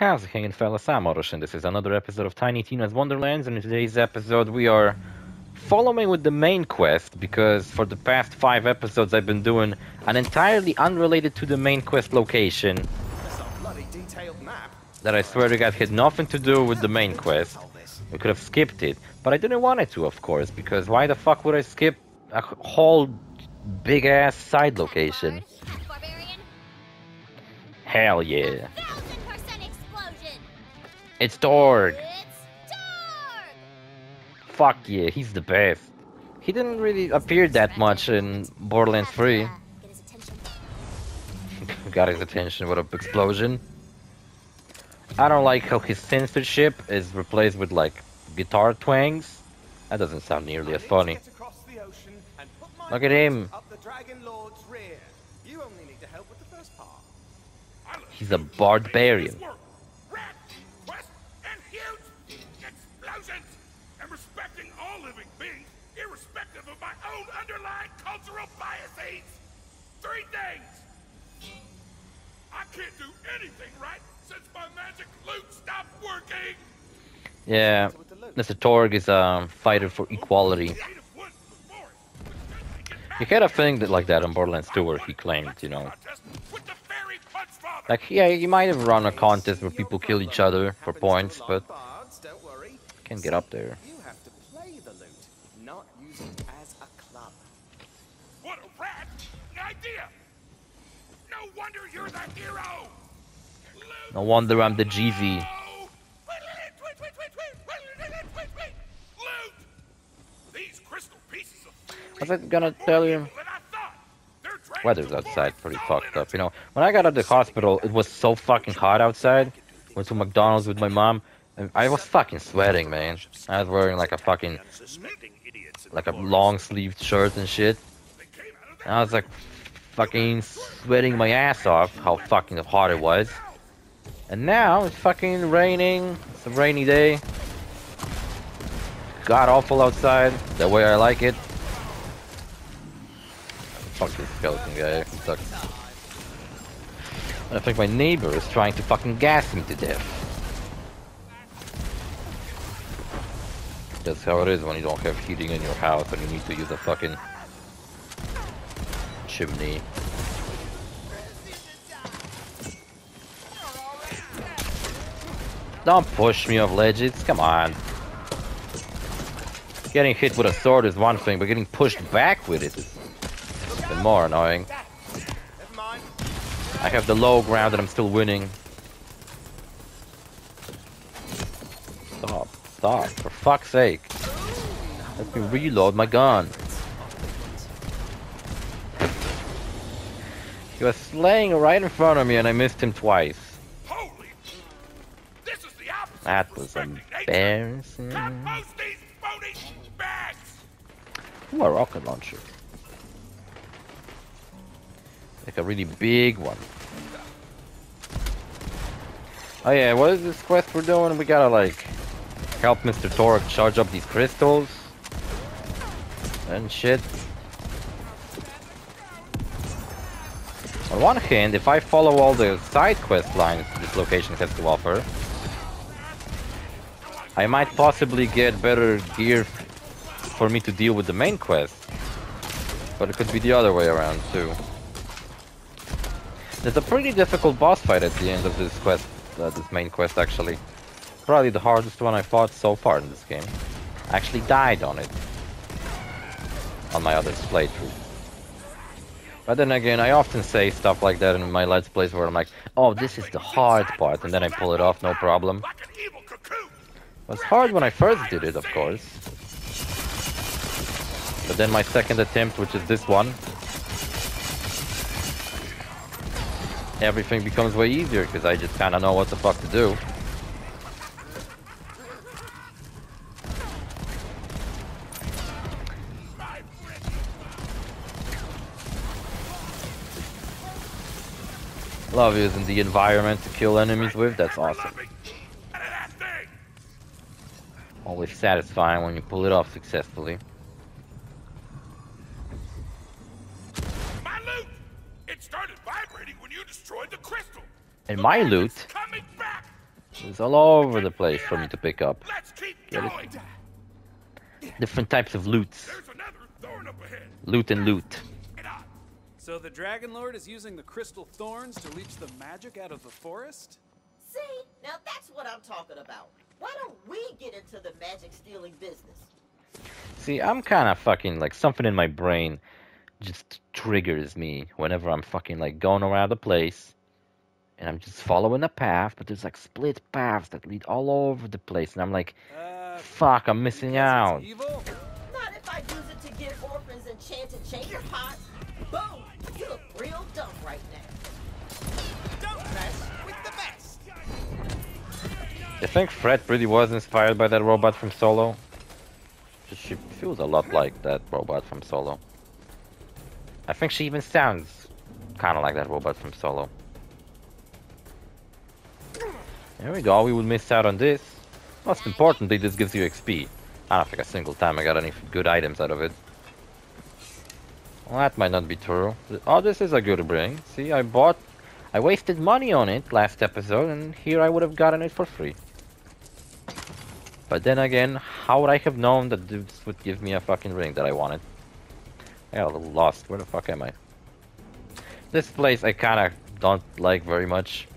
How's it hanging, fellas? I'm OrosZ, and this is another episode of Tiny Tina's Wonderlands, and in today's episode we are following with the main quest, because for the past 5 episodes I've been doing an entirely unrelated to the main quest location that I swear to God had nothing to do with the main quest. We could have skipped it, but I didn't want it to, of course, because why the fuck would I skip a whole big-ass side location? Hell yeah. It's Torgue! Fuck yeah, he's the best. He didn't really appear that much in Borderlands 3. Got his attention with an explosion. I don't like how his censorship is replaced with like guitar twangs. That doesn't sound nearly as funny. Look at him. He's a barbarian. Three things! I can't do anything right since my magic loot stopped working! Yeah, Mr. Torgue is a fighter for equality. He had a thing that, like that in Borderlands 2 where he claimed, you know... Like, yeah, he might have run a contest where people kill each other for points, but... Can't get up there. No wonder you're the hero! No wonder I'm the GV. Loot! These crystal pieces of Was I gonna tell you? Weather's outside pretty fucked up, you know. When I got out of the hospital, it was so fucking hot outside. Went to McDonald's with my mom, and I was fucking sweating, man. I was wearing like a fucking... like a long-sleeved shirt and shit. And I was like... fucking sweating my ass off how fucking hot it was. And now it's fucking raining. It's a rainy day. God awful outside. The way I like it. Fuck this skeleton guy. He sucks. I think my neighbor is trying to fucking gas me to death. That's how it is when you don't have heating in your house and you need to use a fucking chimney. Don't push me off ledges, come on. Getting hit with a sword is one thing, but getting pushed back with it is even more annoying. I have the low ground and I'm still winning. Stop, stop, for fuck's sake. Let me reload my gun. He was slaying right in front of me and I missed him twice. That was embarrassing. Ooh, a rocket launcher. Like a really big one. Oh yeah, what is this quest we're doing? We gotta like help Mr. Torgue charge up these crystals and shit. On one hand, if I follow all the side quest lines this location has to offer, I might possibly get better gear for me to deal with the main quest. But it could be the other way around too. There's a pretty difficult boss fight at the end of this quest, this main quest actually. Probably the hardest one I fought so far in this game. I actually died on it. On my other playthrough. But then again, I often say stuff like that in my Let's Plays where I'm like, oh, this is the hard part, and then I pull it off, no problem. It was hard when I first did it, of course. But then my second attempt, which is this one, everything becomes way easier, because I just kind of know what the fuck to do. Love using the environment to kill enemies with, that's awesome. Always satisfying when you pull it off successfully. My loot! It started vibrating when you destroyed the crystal. And my loot It's all over the place for me to pick up. Let's keep Get it? going. Different types of loots. There's another thorn up ahead. Loot and loot. Get out. So the Dragon Lord is using the crystal thorns to leech the magic out of the forest? See, now that's what I'm talking about. Why don't we get into the magic stealing business? See, I'm kind of fucking like something in my brain just triggers me whenever I'm fucking like going around the place and I'm just following a path, but there's like split paths that lead all over the place, and I'm like, fuck, I'm missing Because out. it's evil? Not if I use it to give orphans enchanted chamber pots. Boom! You look real dumb right now. Don't mess with the best. I think Fred really was inspired by that robot from Solo. She feels a lot like that robot from Solo. I think she even sounds kind of like that robot from Solo. There we go, we would miss out on this. Most importantly, this gives you XP. I don't think a single time I got any good items out of it. Well, that might not be true. Oh, this is a good ring. See, I wasted money on it last episode, and here I would have gotten it for free. But then again, how would I have known that this would give me a fucking ring that I wanted? I got a little lost. Where the fuck am I? This place I kinda don't like very much.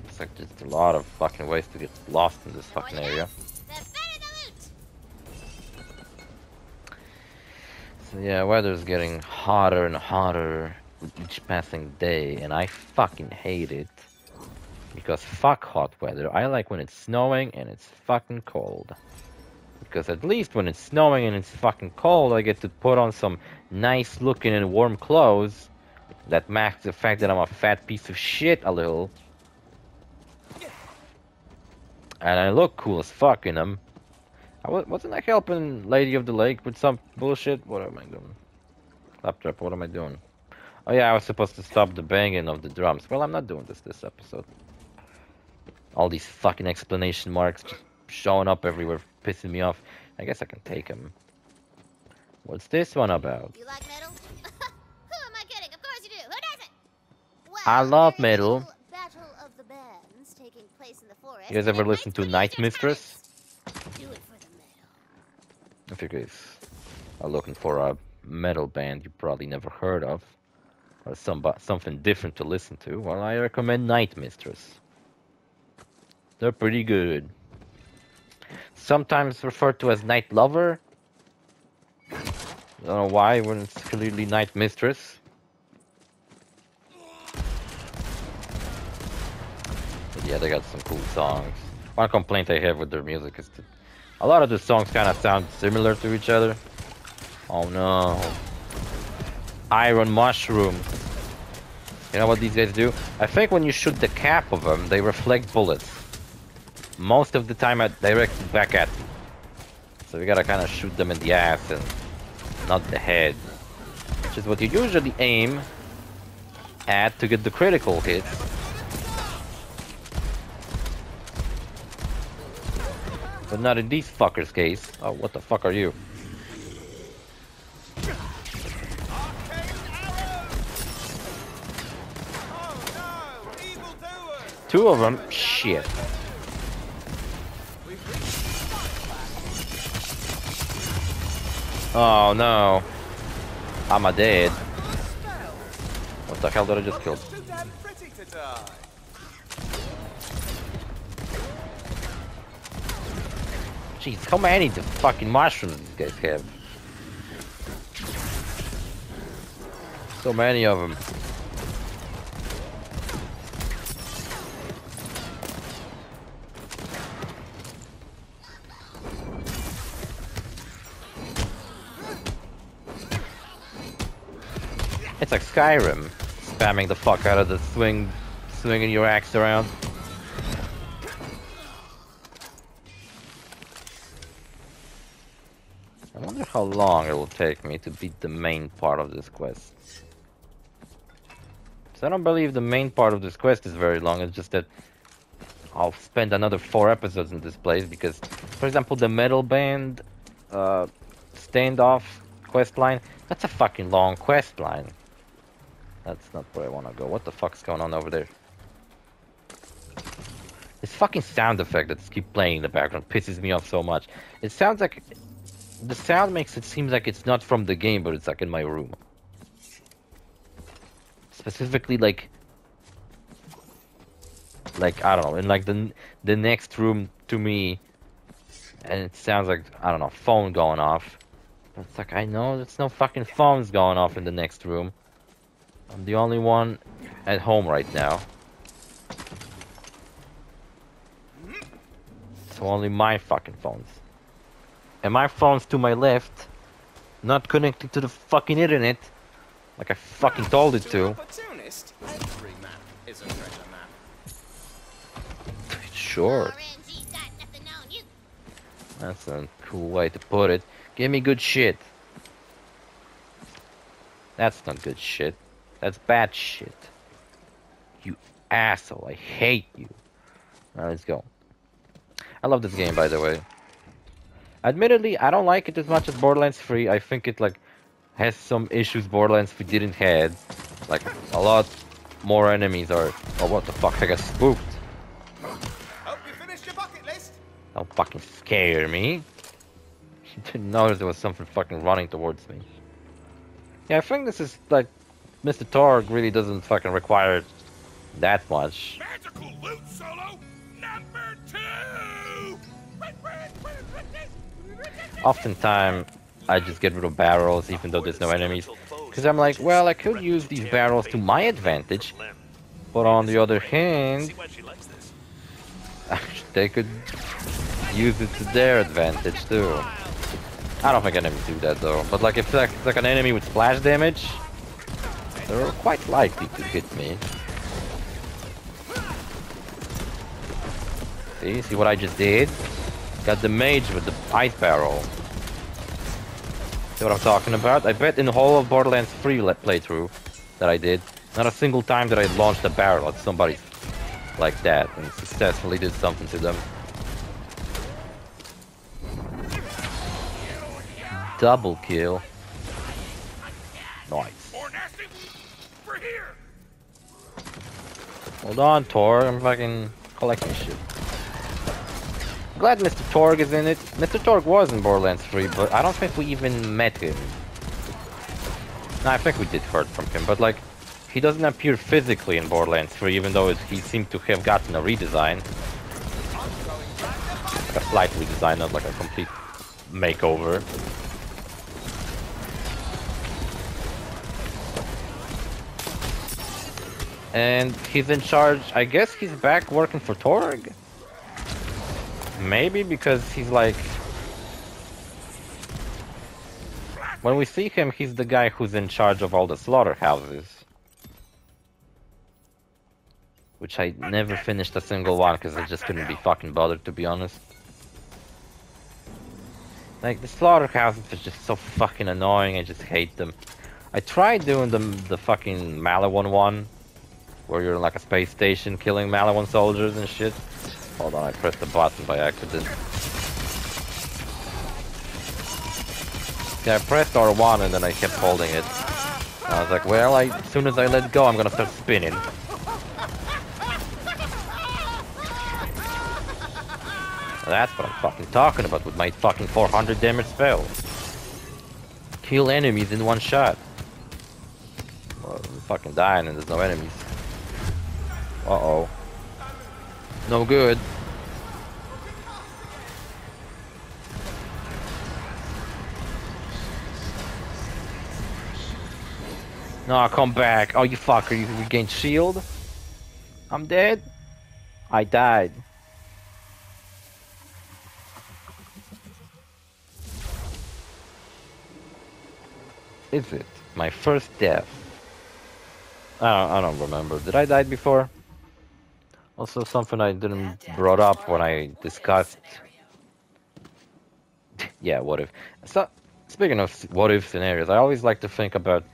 It's like just a lot of fucking ways to get lost in this fucking area. So yeah, weather's getting hotter and hotter with each passing day, and I fucking hate it. Because fuck hot weather. I like when it's snowing and it's fucking cold. Because at least when it's snowing and it's fucking cold, I get to put on some nice looking and warm clothes that match the fact that I'm a fat piece of shit a little. And I look cool as fuck in them. Wasn't I helping Lady of the Lake with some bullshit? What am I doing? Claptrap, what am I doing? Oh yeah, I was supposed to stop the banging of the drums. Well, I'm not doing this episode. All these fucking explanation marks just showing up everywhere, pissing me off. I guess I can take them. What's this one about? You like metal? Who am I kidding? Of course you do. Who doesn't? Well, I love there is a metal. little Battle of the bands taking place in the forest. You guys ever and listen to Knight's Night producers Mistress? coming. Do it for the metal. If you guys are looking for a metal band you probably never heard of, or something different to listen to, well, I recommend Night Mistress. They're pretty good. Sometimes referred to as Night Lover. I don't know why, when it's clearly Night Mistress. But yeah, they got some cool songs. One complaint I have with their music is that a lot of the songs kind of sound similar to each other. Oh no. Iron Mushroom. You know what these guys do? I think when you shoot the cap of them, they reflect bullets. Most of the time I direct it back at you. So we gotta kind of shoot them in the ass and not the head. Which is what you usually aim at to get the critical hits. But not in these fuckers' case. Oh, what the fuck are you? Two of them? Shit. Oh no. I'm a dead. What the hell did I just kill? Jeez, how many the fucking mushrooms these guys have? So many of them. It's like Skyrim, spamming the fuck out of the swinging your axe around. I wonder how long it will take me to beat the main part of this quest. So I don't believe the main part of this quest is very long, it's just that I'll spend another 4 episodes in this place because, for example, the metal band standoff quest line, that's a fucking long quest line. That's not where I want to go. What the fuck's going on over there? This fucking sound effect that's keep playing in the background pisses me off so much. It sounds like the sound makes it seem like it's not from the game, but it's like in my room. Specifically, like I don't know, in like the next room to me, and it sounds like I don't know, phone going off. But it's like I know there's no fucking phones going off in the next room. I'm the only one at home right now. So only my fucking phones. And my phone's to my left, not connected to the fucking internet, like I fucking told it to. Every map is a treasure map. Sure. OrosZ's got nothing on you. That's a cool way to put it. Give me good shit. That's not good shit. That's bad shit. You asshole. I hate you. Now let's go. I love this game, by the way. Admittedly, I don't like it as much as Borderlands 3. I think it like has some issues Borderlands 3 didn't have. Like a lot more enemies are. Oh, what the fuck? I got spooked. Hope you finished your bucket list. Don't fucking scare me. Didn't notice there was something fucking running towards me. Yeah, I think this is like Mr. Torgue really doesn't fucking require that much. Magical loot solo number 2. Oftentimes, I just get rid of barrels even though there's no enemies. Because I'm like, well, I could use these barrels to my advantage. But on the other hand, they could use it to their advantage too. I don't think enemies do that though. But like if it's like an enemy with splash damage, they're quite likely to hit me. See what I just did? Got the mage with the ice barrel. See what I'm talking about? I bet in the whole of Borderlands 3 playthrough that I did, not a single time did I launch a barrel at somebody like that and successfully did something to them. Double kill. Nice. More nasty? We're here. Hold on, Torgue. I'm fucking collecting shit. Glad Mr. Torgue is in it. Mr. Torgue was in Borderlands 3, but I don't think we even met him. No, I think we did heard from him, but like, he doesn't appear physically in Borderlands 3, even though he seemed to have gotten a redesign. Like a slight redesign, not like a complete makeover. And he's in charge, I guess he's back working for Torgue? Maybe because he's like... When we see him, he's the guy who's in charge of all the slaughterhouses. Which I never finished a single one because I just couldn't be fucking bothered, to be honest. Like, the slaughterhouses are just so fucking annoying, I just hate them. I tried doing the fucking Malawan one, where you're in like a space station killing Malawan soldiers and shit. Hold on, I pressed the button by accident. Yeah, I pressed R1 and then I kept holding it. I was like, well, as soon as I let go, I'm gonna start spinning. That's what I'm fucking talking about with my fucking 400 damage spell. Kill enemies in one shot. Well, I'm fucking dying and there's no enemies. Uh-oh. No good. No, come back. Oh, you fucker. You regained shield? I'm dead? I died. Is it? My first death. I don't remember. Did I die before? Also something I didn't brought up when I discussed... yeah, what if... So, speaking of what if scenarios, I always like to think about...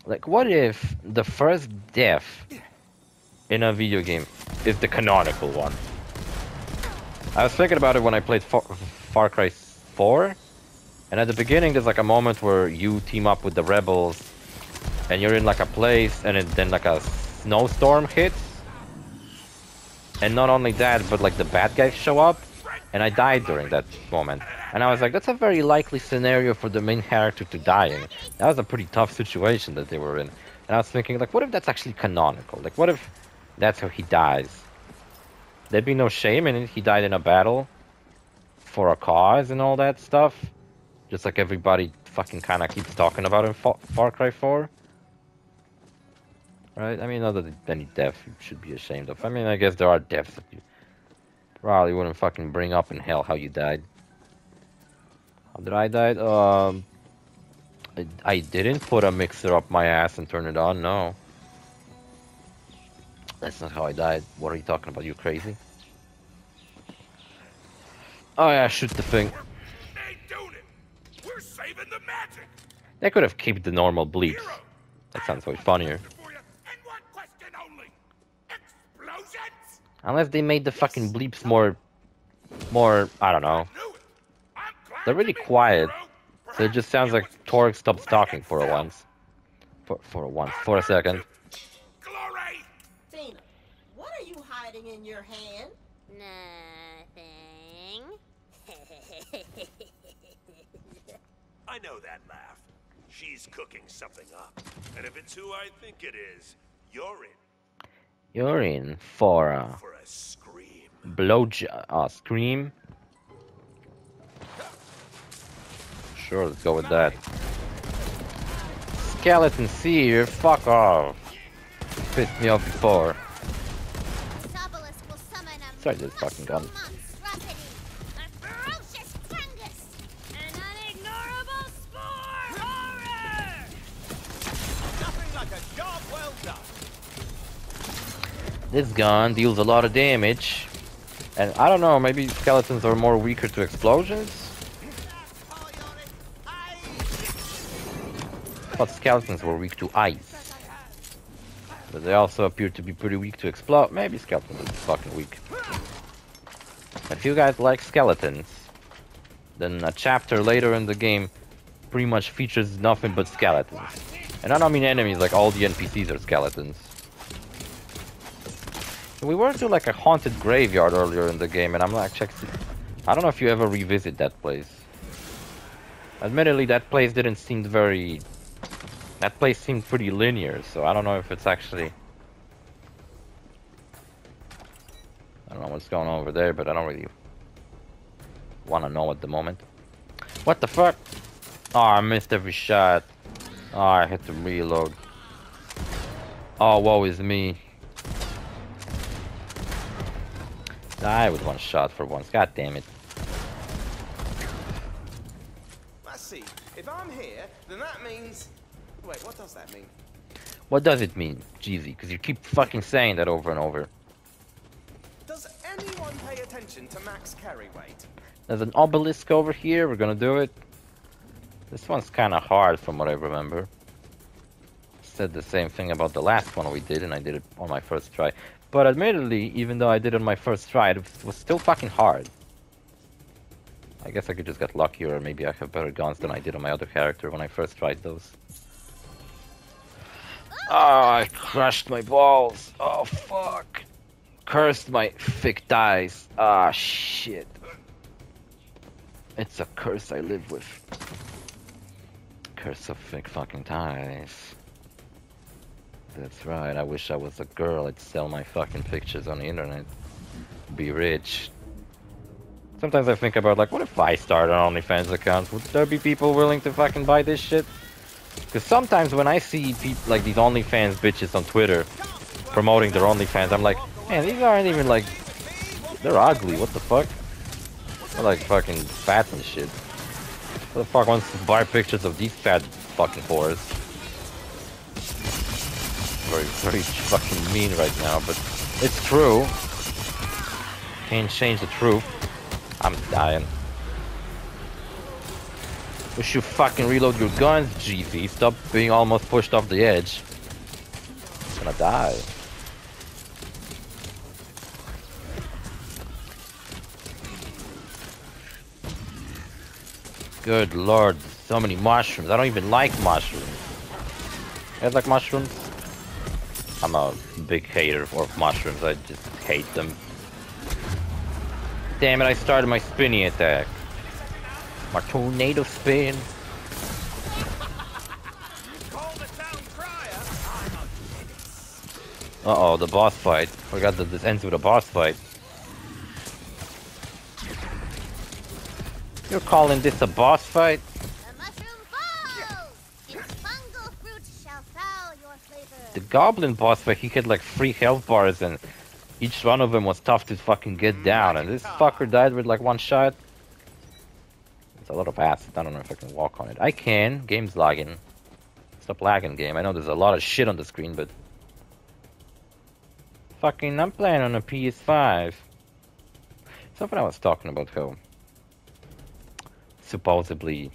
Like, what if the first death in a video game is the canonical one? I was thinking about it when I played Far Cry 4. And at the beginning there's like a moment where you team up with the rebels and you're in like a place and then like a snowstorm hits. And not only that, but like the bad guys show up, and I died during that moment. And I was like, that's a very likely scenario for the main character to dying. That was a pretty tough situation that they were in. And I was thinking, like, what if that's actually canonical? Like, what if that's how he dies? There'd be no shame in it. He died in a battle for a cause and all that stuff. Just like everybody fucking kind of keeps talking about in Far Cry 4. Right? I mean, not that any death you should be ashamed of. I mean, I guess there are deaths that you probably wouldn't fucking bring up in hell how you died. How did I die? I didn't put a mixer up my ass and turn it on, no. That's not how I died. What are you talking about? You crazy? Oh yeah, shoot the thing. Ain't doing it. We're saving the magic. They could have kept the normal bleeps. Hero, That sounds way funnier. for you, and one question only. Explosions? Unless they made the fucking bleeps more, I don't know. Knew it. I'm glad They're really to be quiet. hero. So it just sounds like Torgue stops talking for once. For a second. Glory. Tina, what are you hiding in your hand? Nothing. I know that laugh. She's cooking something up. And if it's who I think it is, you're in You're in for a for a scream. scream. Sure, let's go with that. Skeleton here, fuck off. Pissed me off before. Obelisk will summon a Sorry, this fucking gun. monstrosity, a ferocious fungus, an unignorable spore horror! Nothing like a job well done. This gun deals a lot of damage. And I don't know, maybe skeletons are more weaker to explosions? I thought skeletons were weak to ice. But they also appear to be pretty weak to explode. Maybe skeletons are fucking weak. If you guys like skeletons, then a chapter later in the game pretty much features nothing but skeletons. And I don't mean enemies, like all the NPCs are skeletons. We went to like a haunted graveyard earlier in the game, and I'm like, I don't know if you ever revisit that place. Admittedly, that place didn't seem very... That place seemed pretty linear, so I don't know if it's actually... I don't know what's going on over there, but I don't really want to know at the moment. What the fuck? Oh, I missed every shot. Oh, I had to reload. Oh, woe is me. Die with one shot for once. God damn it. Let's see. If I'm here, then that means... Wait, what does that mean? What does it mean, Jeezy? Because you keep fucking saying that over and over. Does anyone pay attention to max carry weight? There's an obelisk over here. We're gonna do it. This one's kind of hard from what I remember. Said the same thing about the last one we did, and I did it on my first try. But admittedly, even though I did it on my first try, it was still fucking hard. I guess I could just get luckier, or maybe I have better guns than I did on my other character when I first tried those. Oh, I crushed my balls. Oh, fuck. Cursed my thick thighs. Ah, shit. It's a curse I live with. Curse of thick fucking thighs. That's right, I wish I was a girl. I'd sell my fucking pictures on the internet. Be rich. Sometimes I think about, like, what if I started an OnlyFans account? Would there be people willing to fucking buy this shit? Because sometimes when I see people like these OnlyFans bitches on Twitter promoting their OnlyFans, I'm like, man, these aren't even like... They're ugly, what the fuck? They're like fucking fat and shit. Who the fuck wants to buy pictures of these fat fucking whores? Very, very fucking mean right now, but it's true. Can't change the truth. I'm dying. Wish you fucking reload your guns, GV. Stop being almost pushed off the edge. I'm gonna die. Good lord, so many mushrooms. I don't even like mushrooms. You guys like mushrooms? I'm a big hater of mushrooms. I just hate them. Damn it, I started my spinny attack. My tornado spin. Uh-oh, the boss fight. Forgot that this ends with a boss fight. You're calling this a boss fight? The mushroom falls! Its fungal fruit shall foul your flavor. The goblin boss fight, he had like 3 health bars and each one of them was tough to fucking get down, and this fucker died with like 1 shot. It's a lot of acid. I don't know if I can walk on it. I can. Game's lagging. Stop lagging, game. I know there's a lot of shit on the screen, but fucking, I'm playing on a PS5. Something I was talking about how supposedly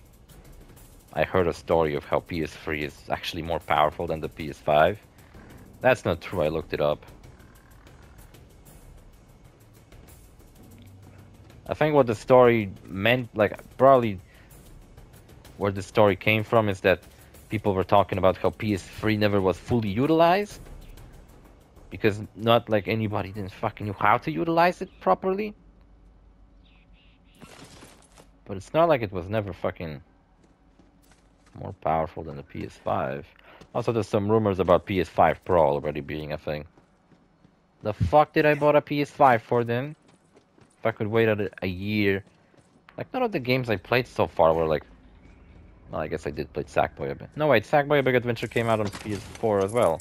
I heard a story of how PS3 is actually more powerful than the PS5. That's not true. I looked it up. I think what the story meant, like, probably where the story came from is that people were talking about how PS3 never was fully utilized. Because not like anybody didn't fucking know how to utilize it properly. But it's not like it was never fucking more powerful than the PS5. Also, there's some rumors about PS5 Pro already being a thing. The fuck did I bought a PS5 for then? If I could wait a year. Like, none of the games I played so far were like... Well, I guess I did play Sackboy a bit. No, wait, Sackboy A Big Adventure came out on PS4 as well.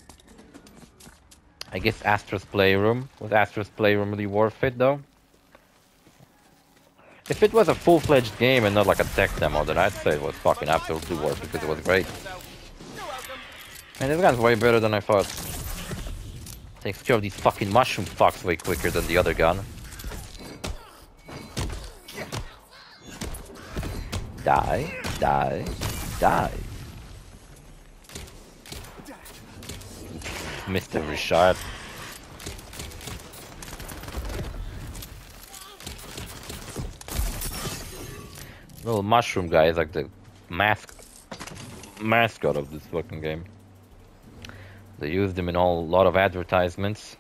I guess ASTRO's Playroom. Was ASTRO's Playroom really worth it, though? If it was a full-fledged game and not like a tech demo, then I'd say it was fucking absolutely worth it, because it was great. And this gun's way better than I thought. Takes care of these fucking mushroom fucks way quicker than the other gun. Die, die, die. Missed every shot. Little mushroom guy is like the mascot of this fucking game. They used him in a lot of advertisements.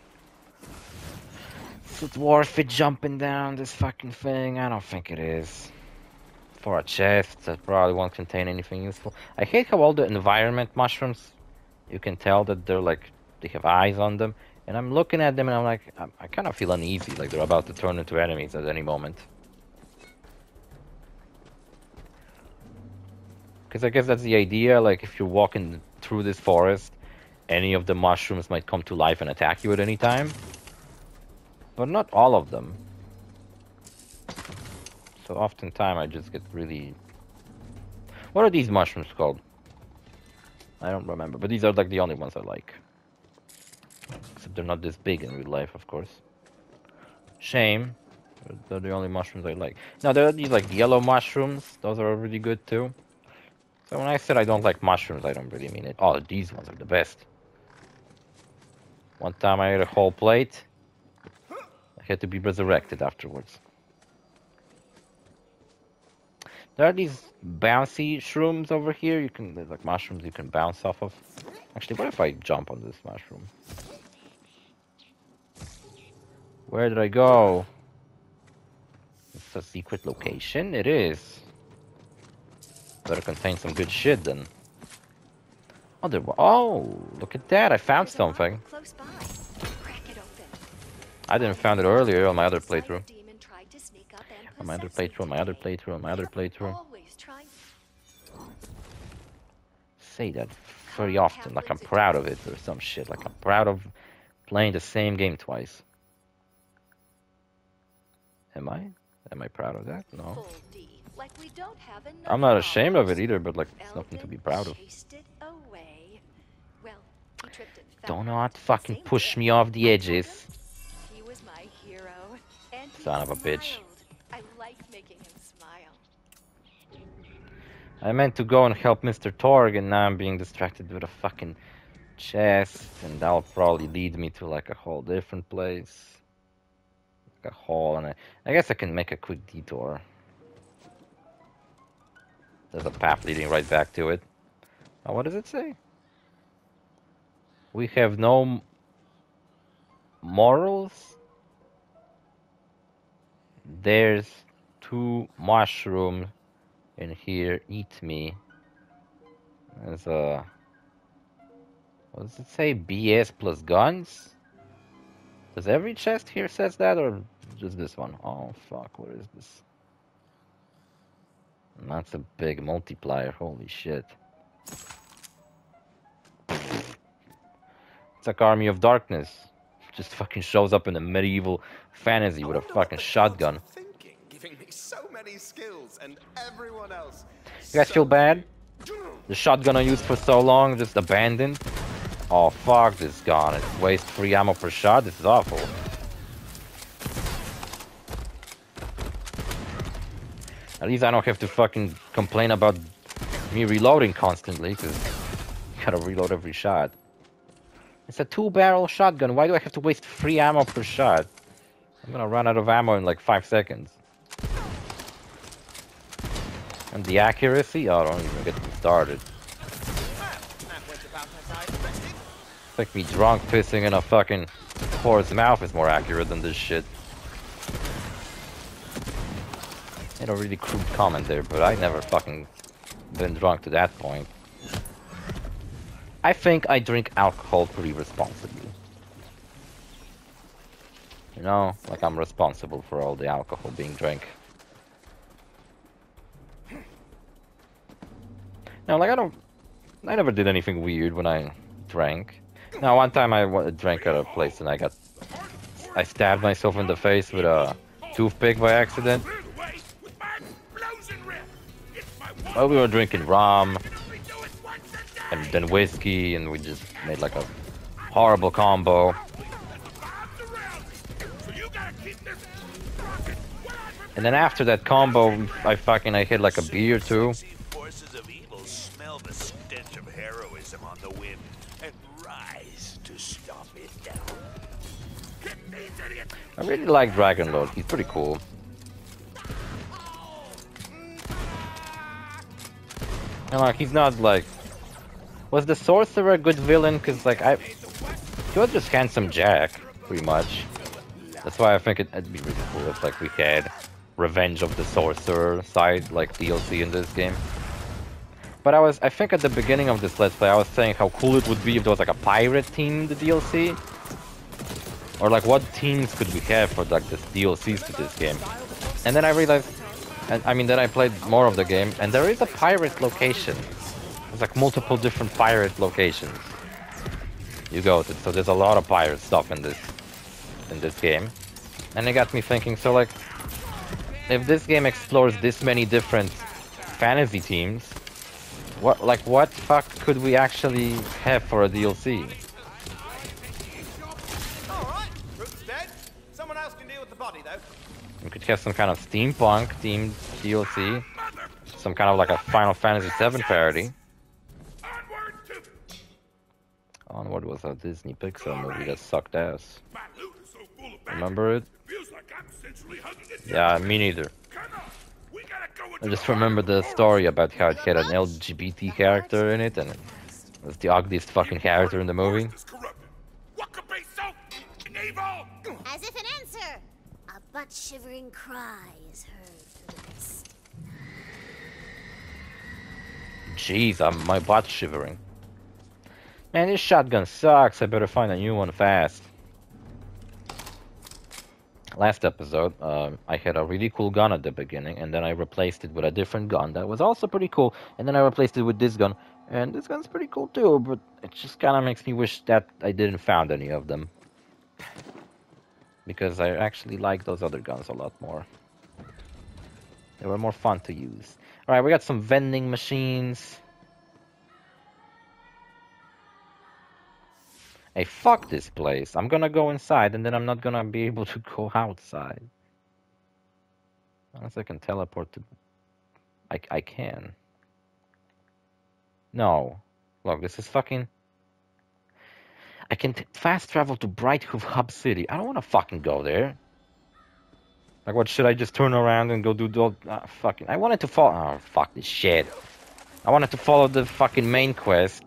Is it worth it jumping down this fucking thing? I don't think it is. For a chest that probably won't contain anything useful. I hate how all the environment mushrooms, you can tell that they're like, they have eyes on them. And I'm looking at them and I'm like, I kind of feel uneasy, like they're about to turn into enemies at any moment. Because I guess that's the idea, like if you're walking through this forest, any of the mushrooms might come to life and attack you at any time. But not all of them. So oftentimes I just get really... What are these mushrooms called? I don't remember, but these are like the only ones I like. Except they're not this big in real life, of course. Shame. They're the only mushrooms I like. Now there are these like yellow mushrooms. Those are really good too. So when I said I don't like mushrooms, I don't really mean it. Oh, these ones are the best. One time I ate a whole plate. I had to be resurrected afterwards. There are these bouncy shrooms over here. You can, there's like mushrooms you can bounce off of. Actually, what if I jump on this mushroom? Where did I go? It's a secret location? It is. Better contain some good shit then. Oh, oh, look at that! I found something. I didn't find it earlier on my other playthrough. On my other playthrough, on my other playthrough, on my other playthrough. Say that very often, like I'm proud of it or some shit. Like I'm proud of playing the same game twice. Am I? Am I proud of that? No. I'm not ashamed of it either, but like it's nothing to be proud of. Don't not fucking push me off the edges. Son of a bitch. I like making him smile. I meant to go and help Mr. Torgue, and now I'm being distracted with a fucking chest, and that'll probably lead me to like a whole different place. Like a hall, and I guess I can make a quick detour. There's a path leading right back to it. Now, what does it say? We have no morals? There's 2 mushrooms in here. Eat me. There's a... What does it say? BS plus guns? Does every chest here says that, or just this one? Oh fuck, what is this? That's a big multiplier, holy shit. It's like Army of Darkness. Just fucking shows up in a medieval fantasy with a fucking shotgun. Thinking, giving me so many skills and everyone else. You guys feel bad? The shotgun I used for so long, just abandoned? Oh fuck this gun, it wastes 3 ammo per shot, this is awful. At least I don't have to fucking complain about me reloading constantly, because you gotta reload every shot. It's a 2-barrel shotgun, why do I have to waste 3 ammo per shot? I'm gonna run out of ammo in like 5 seconds. And the accuracy? Oh, don't even get me started. Like me drunk pissing in a fucking horse's mouth is more accurate than this shit. Made a really crude comment there, but I never fucking been drunk to that point. I think I drink alcohol pretty responsibly. You know, like I'm responsible for all the alcohol being drank. No, like I never did anything weird when I drank. Now, one time I drank at a place and I stabbed myself in the face with a toothpick by accident. Well, we were drinking rum and then whiskey, and we just made like a horrible combo. And then after that combo, I hit like a beer too. Forces of evil smell the stench of heroism on the wind and rise to stop it down. I really like Dragon Lord. He's pretty cool. And like, he's not like... Was the Sorcerer a good villain? Cause like, he was just Handsome Jack, pretty much. That's why I think it'd be really cool if like we had Revenge of the Sorcerer side, like DLC in this game. But I think at the beginning of this Let's Play, I was saying how cool it would be if there was like a pirate team in the DLC. Or like, what teams could we have for like this DLCs to this game? And then I realized, then I played more of the game, and there is a pirate location. There's like multiple different pirate locations you go to, so there's a lot of pirate stuff in this game. And it got me thinking, so like, if this game explores this many different fantasy teams, what fuck could we actually have for a DLC? Alright, Root's dead. Someone else can deal with the body though. We could have some kind of steampunk themed DLC. Some kind of like a Final Fantasy VII parody. Onward was a Disney Pixar movie that sucked ass. Remember it? Yeah, me neither. I just remember the story about how it had an LGBT character in it, and it was the ugliest fucking character in the movie. As if an answer, a butt-shivering cry is heard through the mist. Jeez, my butt's shivering. Man, this shotgun sucks. I better find a new one fast. Last episode, I had a really cool gun at the beginning, and then I replaced it with a different gun that was also pretty cool, and then I replaced it with this gun, and this gun's pretty cool too, but it just kind of makes me wish that I didn't found any of them. Because I actually like those other guns a lot more. They were more fun to use. Alright, we got some vending machines. Hey, fuck this place. I'm gonna go inside, and then I'm not gonna be able to go outside. Unless I can teleport to... I can. No. Look, this is fucking... I can fast travel to Bright Hoof Hub City. I don't wanna fucking go there. Like, what, should I just turn around and go do the... fucking... I wanted to follow... Oh, fuck this shit. I wanted to follow the fucking main quest.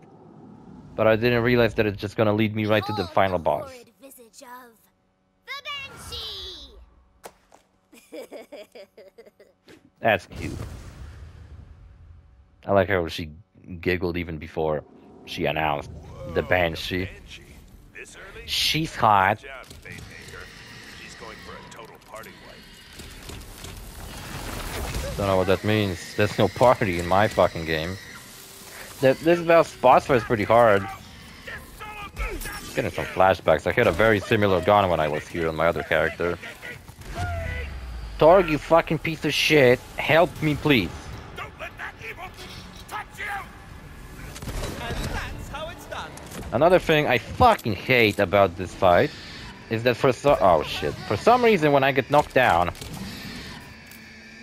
But I didn't realize that it's just gonna lead me right to the final boss. That's cute. I like how she giggled even before she announced the Banshee. Banshee. This early? She's hot. Good job, Fate-maker. She's going for a total party wipe. Don't know what that means. There's no party in my fucking game. This boss fight is pretty hard. Getting some flashbacks. I had a very similar gun when I was here on my other character. Torgue, you fucking piece of shit. Help me, please. Don't let that evil touch you! And that's how it's done. Another thing I fucking hate about this fight is that for some reason when I get knocked down,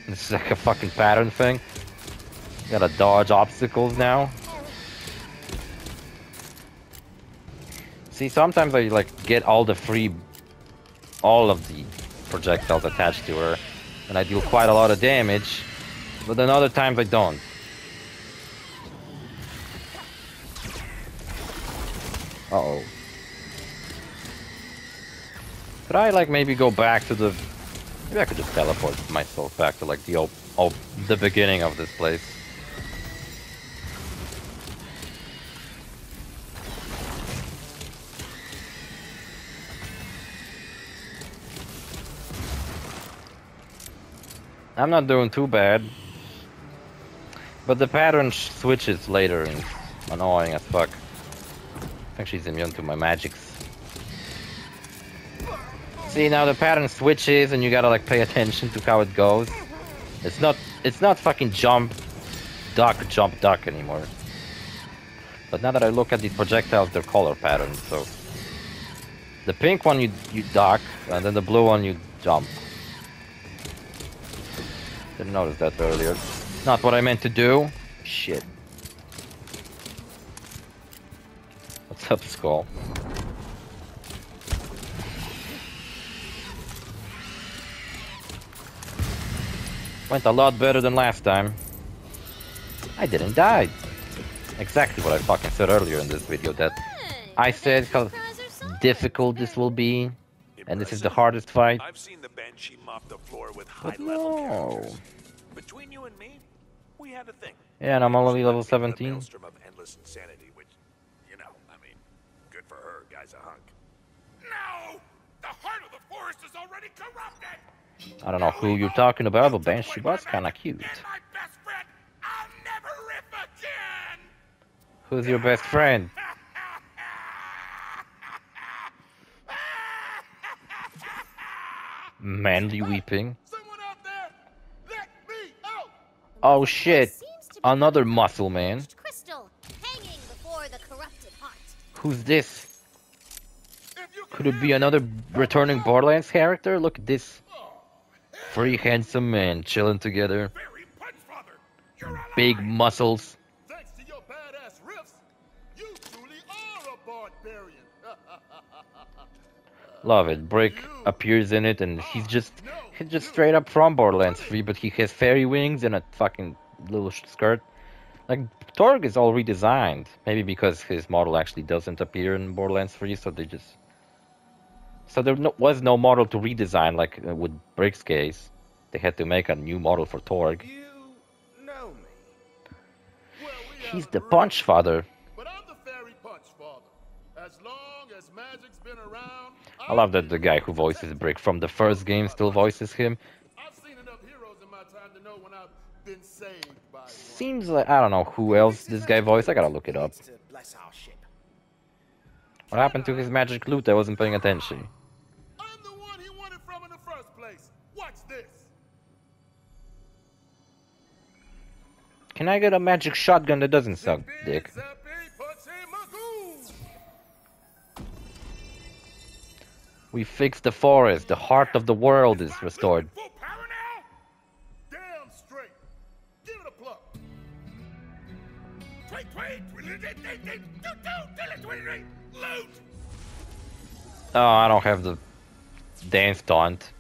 this is like a fucking pattern thing. Gotta dodge obstacles now. See, sometimes I like get all of the projectiles attached to her, and I deal quite a lot of damage, but then other times I don't. Uh-oh. Could I like maybe go back to the... Maybe I could just teleport myself back to like the beginning of this place. I'm not doing too bad. But the pattern switches later and it's annoying as fuck. I think she's immune to my magics. See, now the pattern switches and you gotta like pay attention to how it goes. It's not fucking jump, duck anymore. But now that I look at these projectiles, they're color patterns, so... The pink one you duck, and then the blue one you jump. Didn't notice that earlier. Not what I meant to do. Shit. What's up, Skull? Went a lot better than last time. I didn't die. Exactly what I fucking said earlier in this video, that I said how difficult this will be, and this is the hardest fight. I've seen the Banshee mop the floor with But high-level no. characters. Between you and me, we had a thing. Yeah, and I'm only level The 17. maelstrom of endless insanity, which, you know, I mean, good for her, guy's a hunk. No! The heart of the forest is already corrupted! I don't know who you're talking about, but Banshee was kinda cute. And my best friend, I'll never rip again! Who's your best friend? Manly weeping. Someone out there, let me out! Oh shit! Another muscle man. Crystal hanging before the corrupted heart. Who's this? Could it be another returning Borderlands character? Look at this. Three handsome men chilling together. Very Punchfather, you're alive! Big muscles. Thanks to your badass riffs, you truly are a barbarian! Love it. Brick appears in it and he's just straight up from Borderlands 3, but he has fairy wings and a fucking little skirt. Like, Torgue is all redesigned. Maybe because his model actually doesn't appear in Borderlands 3, so they just... So there was no model to redesign, like with Brick's case. They had to make a new model for Torgue. You know me. Well, we He's haven't the heard, Punch Father. but I'm the fairy Punchfather. As long as magic's been around, I love that the guy who voices Brick from the first game still voices him. I've seen enough heroes in my time to know when I've been saved by one. Seems like, I don't know who else this guy voiced. I gotta look it up. To bless our ship. What happened to his magic loot? I wasn't paying attention. I'm the one he wanted from in the first place. Watch this. Can I get a magic shotgun that doesn't suck dick? We fixed the forest. The heart of the world is restored. Full power now? Damn straight. Give it a pluck. Tweet, loot. Oh, I don't have the dance taunt.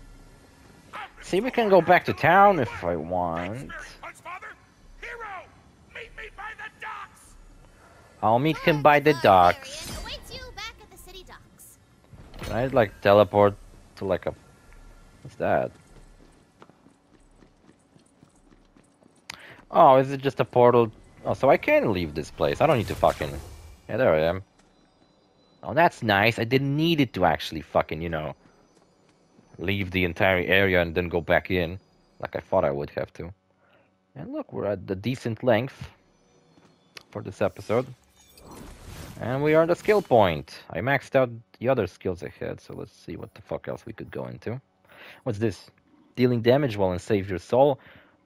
See, we can go back to town if I want. Punchfather, hero, meet me by the docks. I'll meet him by the docks. Awaits you back at the city docks. Can I like teleport to like a... What's that? Oh, is it just a portal? Oh, so I can leave this place. I don't need to fucking... Yeah, there I am. Oh, that's nice. I didn't need it to actually fucking, you know, leave the entire area and then go back in, like I thought I would have to. And look, we're at the decent length for this episode. And we are at the skill point. I maxed out the other skills I had, so let's see what the fuck else we could go into. What's this? Dealing damage while in Save Your Soul.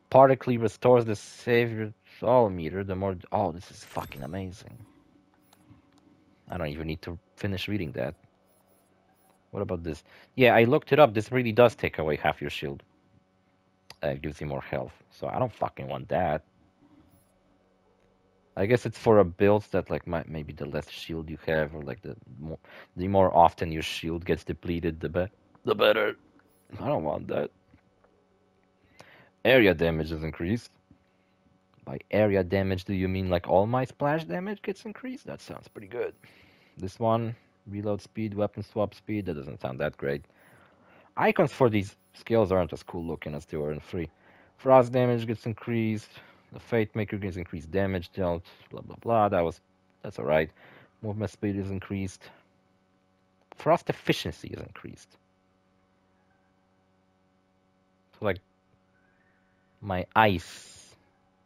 Partially restores the Save Your Soul meter. The more... Oh, this is fucking amazing. I don't even need to finish reading that. What about this? Yeah, I looked it up. This really does take away half your shield. It gives you more health. So I don't fucking want that. I guess it's for a build that like maybe the less shield you have, or like the more often your shield gets depleted, the better. I don't want that. Area damage is increased. By area damage, do you mean like all my splash damage gets increased? That sounds pretty good. This one, reload speed, weapon swap speed, that doesn't sound that great. Icons for these skills aren't as cool looking as they were in 3. Frost damage gets increased. The Fate Maker gets increased damage dealt. Blah blah blah. That's alright. Movement speed is increased. Frost efficiency is increased. So like my ice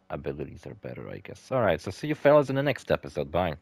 abilities are better, I guess. Alright, so see you fellas in the next episode. Bye.